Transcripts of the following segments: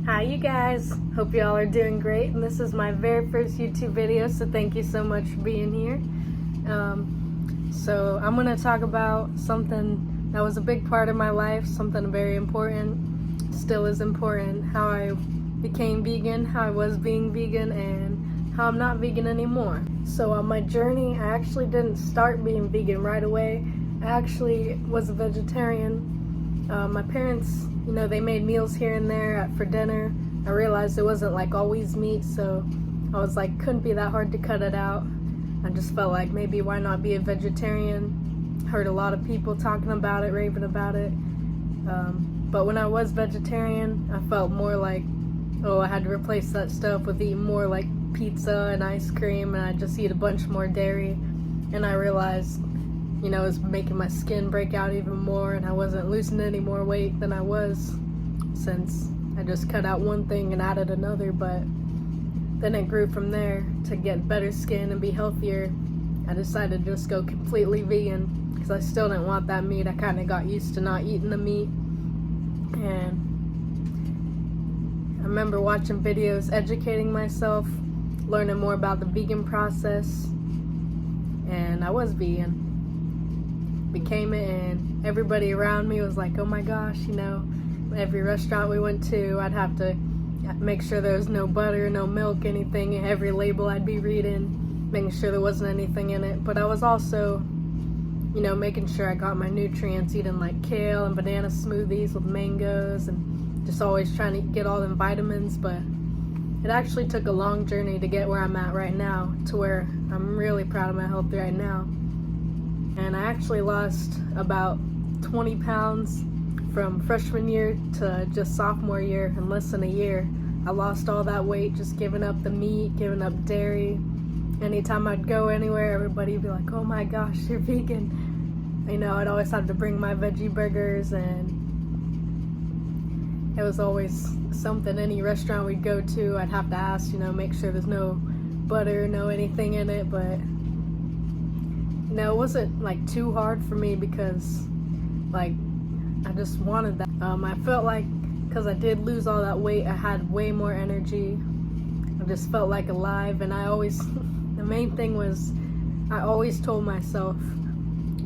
Hi you guys, hope y'all are doing great, and this is my very first YouTube video, so thank you so much for being here. So I'm going to talk about something that was a big part of my life, something very important, still is important, how I became vegan, how I was being vegan, and how I'm not vegan anymore. So on my journey, I actually didn't start being vegan right away. I actually was a vegetarian. My parents, they made meals here and there for dinner. I realized it wasn't like always meat, so I was like, couldn't be that hard to cut it out. I just felt like maybe why not be a vegetarian? Heard a lot of people talking about it, raving about it. But when I was vegetarian, I felt more like, I had to replace that stuff with eating more like pizza and ice cream, and I just eat a bunch more dairy. And I realized, it was making my skin break out even more, and I wasn't losing any more weight than I was since I just cut out one thing and added another. But then it grew from there. To get better skin and be healthier, I decided to just go completely vegan because I still didn't want that meat. I kind of got used to not eating the meat, and I remember watching videos, educating myself, learning more about the vegan process, and I was vegan. Became it, and everybody around me was like, oh my gosh, every restaurant we went to, I'd have to make sure there was no butter, no milk, anything. Every label I'd be reading, making sure there wasn't anything in it. But I was also, making sure I got my nutrients, eating like kale and banana smoothies with mangoes, and just always trying to get all them vitamins. But it actually took a long journey to get where I'm at right now, to where I'm really proud of my health right now. And I actually lost about 20 pounds from freshman year to just sophomore year in less than a year. I lost all that weight just giving up the meat, giving up dairy. Anytime I'd go anywhere, everybody would be like, oh my gosh, you're vegan. I'd always have to bring my veggie burgers, and it was always something. Any restaurant we'd go to, I'd have to ask, make sure there's no butter, no anything in it. But it wasn't like too hard for me because I just wanted that. I felt like because I did lose all that weight, I had way more energy. I just felt like alive, and the main thing was I always told myself,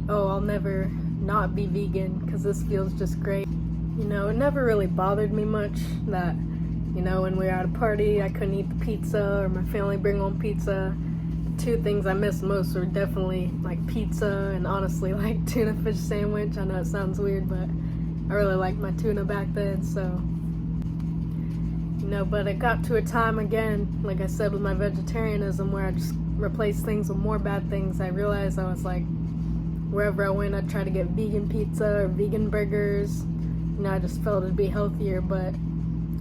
I'll never not be vegan because this feels just great. It never really bothered me much that, when we were at a party, I couldn't eat the pizza or my family bring home pizza. Two things I missed most were definitely like pizza and honestly like tuna fish sandwich. I know it sounds weird, but I really liked my tuna back then. So, but it got to a time again, like I said, with my vegetarianism, where I just replaced things with more bad things. I realized I was like, wherever I went, I'd try to get vegan pizza or vegan burgers. I just felt it'd be healthier, but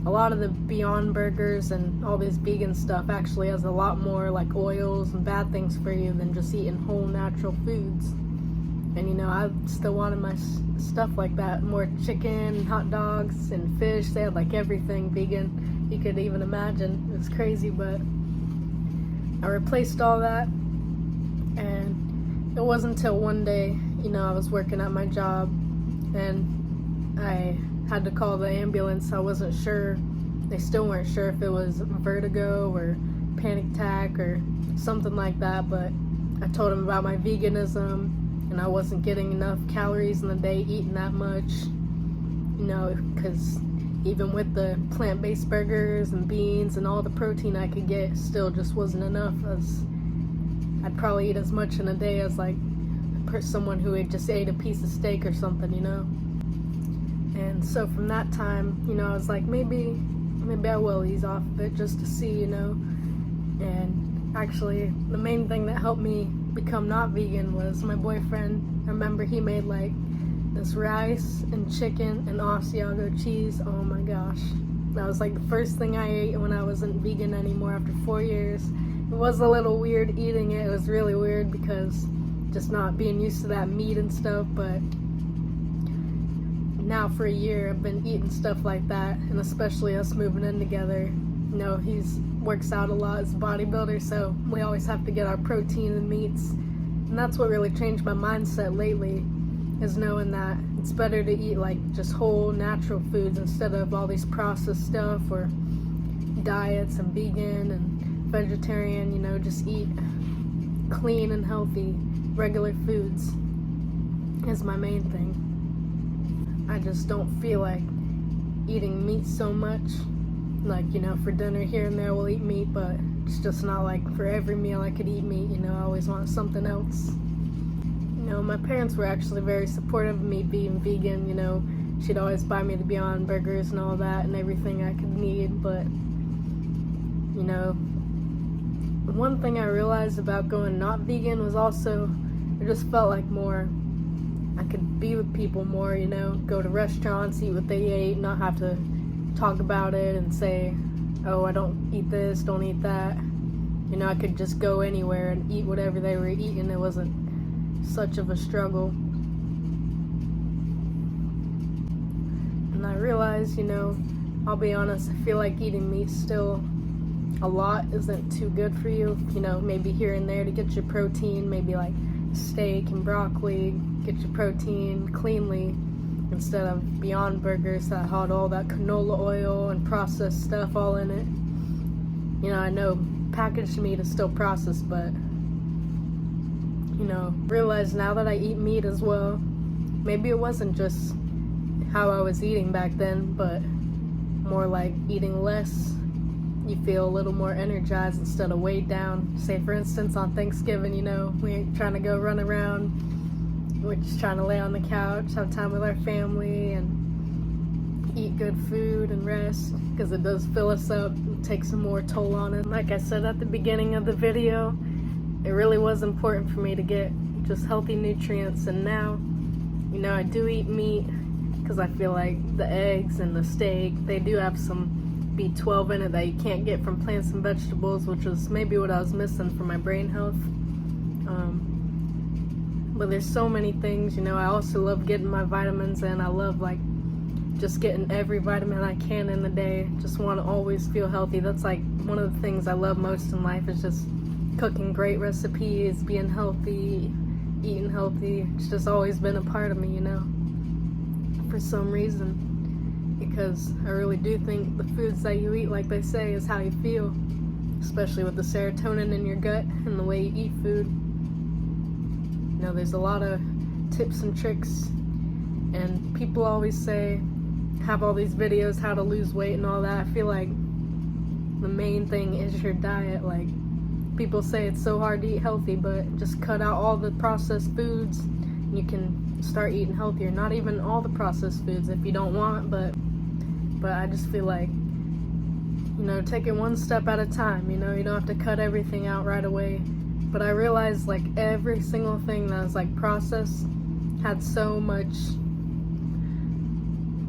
a lot of the Beyond Burgers and all this vegan stuff actually has a lot more like oils and bad things for you than just eating whole natural foods. And I still wanted my stuff like that, more chicken, hot dogs, and fish. They had like everything vegan you could even imagine. It was crazy, but I replaced all that, and it wasn't until one day, I was working at my job, and I had to call the ambulance. I wasn't sure. They still weren't sure if it was vertigo or panic attack or something like that, but I told them about my veganism, and I wasn't getting enough calories in the day eating that much, because even with the plant-based burgers and beans and all the protein I could get, still just wasn't enough. As I'd probably eat as much in a day as like someone who had just ate a piece of steak or something, And so from that time, I was like, maybe I will ease off of it just to see, And actually, the main thing that helped me become not vegan was my boyfriend. I remember he made like this rice and chicken and Asiago cheese. Oh my gosh. That was like the first thing I ate when I wasn't vegan anymore after 4 years. It was a little weird eating it. It was really weird because just not being used to that meat and stuff, but now for a year I've been eating stuff like that, and especially us moving in together. He works out a lot as a bodybuilder, so we always have to get our protein and meats, and that's what really changed my mindset lately, is knowing that it's better to eat like just whole natural foods instead of all these processed stuff or diets and vegan and vegetarian. You know, just eat clean and healthy regular foods is my main thing. I just don't feel like eating meat so much. Like, you know, for dinner here and there we'll eat meat, but it's just not like for every meal I could eat meat. You know, I always want something else. You know, my parents were actually very supportive of me being vegan. You know, she'd always buy me the Beyond Burgers and all that and everything I could need. But, you know, one thing I realized about going not vegan was also, it just felt like more, I could be with people more, you know, go to restaurants, eat what they ate, not have to talk about it and say, oh, I don't eat this, don't eat that. You know, I could just go anywhere and eat whatever they were eating. It wasn't such of a struggle. And I realized, you know, I'll be honest, I feel like eating meat still a lot isn't too good for you. You know, maybe here and there to get your protein, maybe like steak and broccoli, get your protein cleanly instead of Beyond Burgers that had all that canola oil and processed stuff all in it. You know, I know packaged meat is still processed, but, you know, realize now that I eat meat as well, maybe it wasn't just how I was eating back then, but more like eating less. You feel a little more energized instead of weighed down. Say, for instance, on Thanksgiving, you know, we ain't trying to go run around. We're just trying to lay on the couch, have time with our family, and eat good food and rest, because it does fill us up and take some more toll on it. Like I said at the beginning of the video, it really was important for me to get just healthy nutrients, and now, you know, I do eat meat because I feel like the eggs and the steak, they do have some B12 in it that you can't get from plants and vegetables, which was maybe what I was missing for my brain health. But there's so many things, you know. I also love getting my vitamins in. I love like just getting every vitamin I can in the day. Just want to always feel healthy. That's like one of the things I love most in life, is just cooking great recipes, being healthy, eating healthy. It's just always been a part of me, you know, for some reason. Because I really do think the foods that you eat, like they say, is how you feel, especially with the serotonin in your gut and the way you eat food. You know, there's a lot of tips and tricks, and people always say, have all these videos, how to lose weight and all that. I feel like the main thing is your diet. Like, people say it's so hard to eat healthy, but just cut out all the processed foods and you can start eating healthier. Not even all the processed foods if you don't want, but I just feel like, you know, take it one step at a time. You know, you don't have to cut everything out right away. But I realized like every single thing that was like processed had so much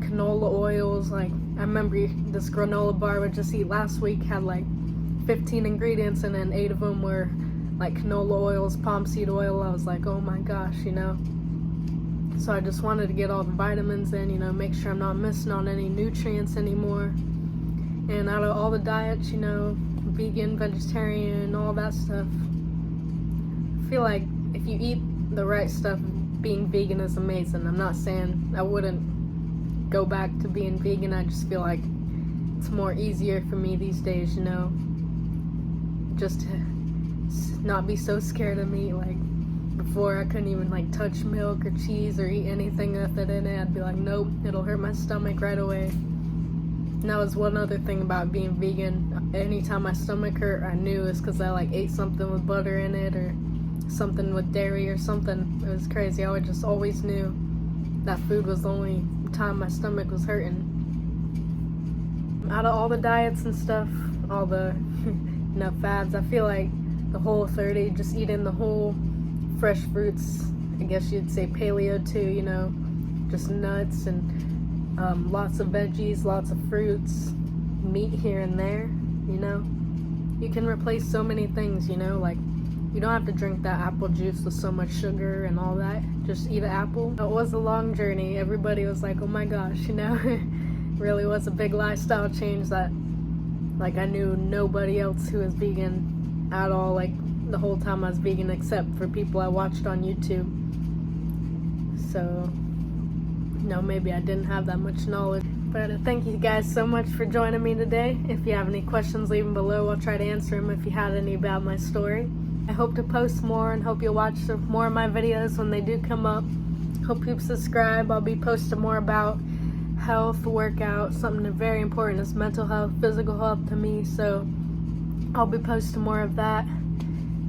canola oils. Like, I remember this granola bar I would just eat last week had like 15 ingredients, and then 8 of them were like canola oils, palm seed oil. I was like, oh my gosh, you know. So I just wanted to get all the vitamins in, you know, make sure I'm not missing on any nutrients anymore. And out of all the diets, you know, vegan, vegetarian, all that stuff, I feel like if you eat the right stuff, being vegan is amazing. I'm not saying I wouldn't go back to being vegan. I just feel like it's more easier for me these days, you know, just to not be so scared of meat. Like, before I couldn't even like touch milk or cheese or eat anything with it in it. I'd be like, nope, it'll hurt my stomach right away. And that was one other thing about being vegan. Anytime my stomach hurt, I knew it's because I like ate something with butter in it or something with dairy or something. It was crazy. I just always knew that food was the only time my stomach was hurting. Out of all the diets and stuff, all the you know, fads, I feel like the Whole30, just eating the whole fresh fruits, I guess you'd say paleo too, you know, just nuts and lots of veggies, lots of fruits, meat here and there, you know. You can replace so many things, you know, like you don't have to drink that apple juice with so much sugar and all that. Just eat an apple. It was a long journey. Everybody was like, oh my gosh, you know. Really was a big lifestyle change that, like, I knew nobody else who was vegan at all, like, the whole time I was vegan, except for people I watched on YouTube. So, maybe I didn't have that much knowledge. But thank you guys so much for joining me today. If you have any questions, leave them below. I'll try to answer them if you had any about my story. I hope to post more and hope you'll watch more of my videos when they do come up. Hope you subscribe. I'll be posting more about health, workout. Something very important is mental health, physical health to me. So I'll be posting more of that.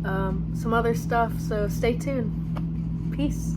Some other stuff. So stay tuned. Peace.